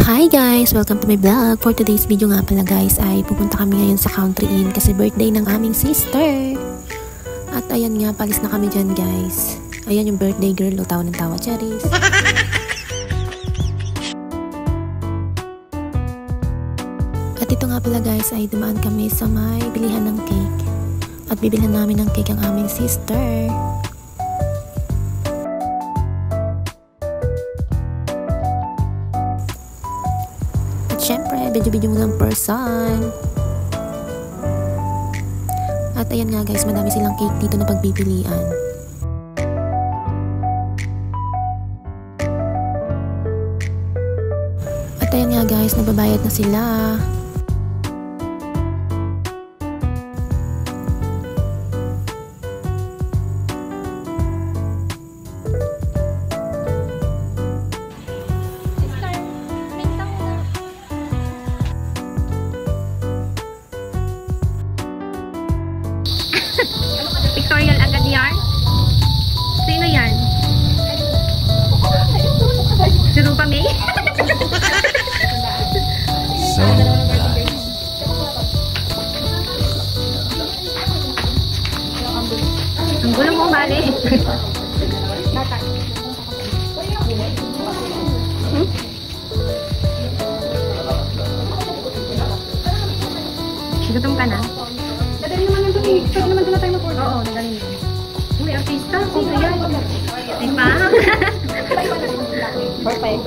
Hi guys! Welcome to my vlog. For today's video nga pala guys ay pupunta kami ngayon sa Country Inn kasi birthday ng aming sister. At ayan nga, palis na kami dyan guys. Ayan yung birthday girl, o tawa ng tawa, cherries. At ito nga pala guys ay dumaan kami sa may bilihan ng cake. At bibilhan namin ng cake ang aming sister. Siyempre, video-video mo ng person. At ayan nga guys, madami silang cake dito na pagpipilian. At ayan nga guys, nagbabayad na sila. Victorial agad yan? Sino yan? Si Rupa May? Ang gulo mo, bali. Gutom ka na? Dadali naman yung tuloy. Pwede naman doon na tayo mag-order. Oo, dadali naman. Uy, artista. Sino yan? Diba? Perfect.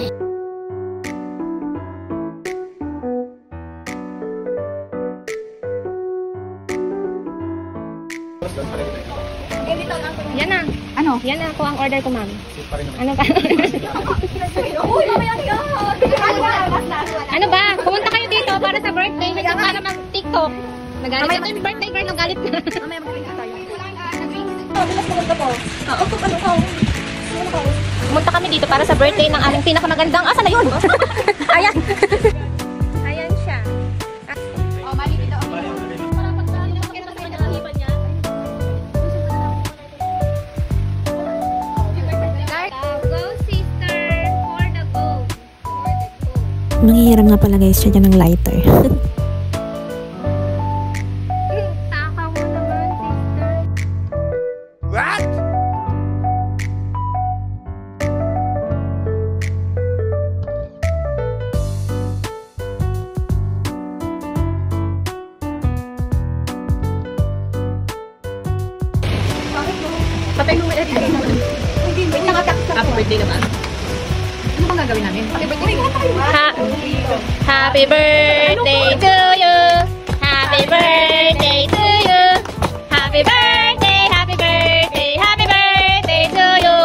Yan na. Ano? Yan na. Ako ang order ko, ma'am. Ano ba? Ano ba? Pumunta kayo dito para sa birthday. Para mag-TikTok. Nagalit ito yung birthday girl. Nagalit na. Mamaya mag-drink tayo. Pumunta kami dito para sa birthday ng aming pinakamagandang. Asa na yun? Ayan. Ayan siya. Oh, mali dito. Manghihiram nga pala guys siya dyan ng lighter. Takaw mo naman, sister. What? Patay mo ulit. Hindi, wait lang ata. Happy birthday naman. Ano bang gagawin namin? Happy birthday. Happy birthday to you. Happy birthday to you. Happy birthday, happy birthday, happy birthday to you.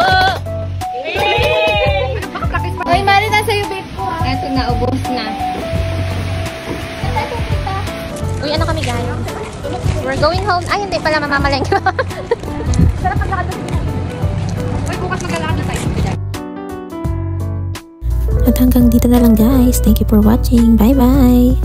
Ay, Mari, nasa iyo, babe ko. Eto na, ubos na. Uy, ano kami, guys? We're going home. Ay, hindi pala, mamamaleng. Sarap ang lakad na. Uy, bukas maglalakad na tayo. At hanggang dito na lang guys. Thank you for watching. Bye bye!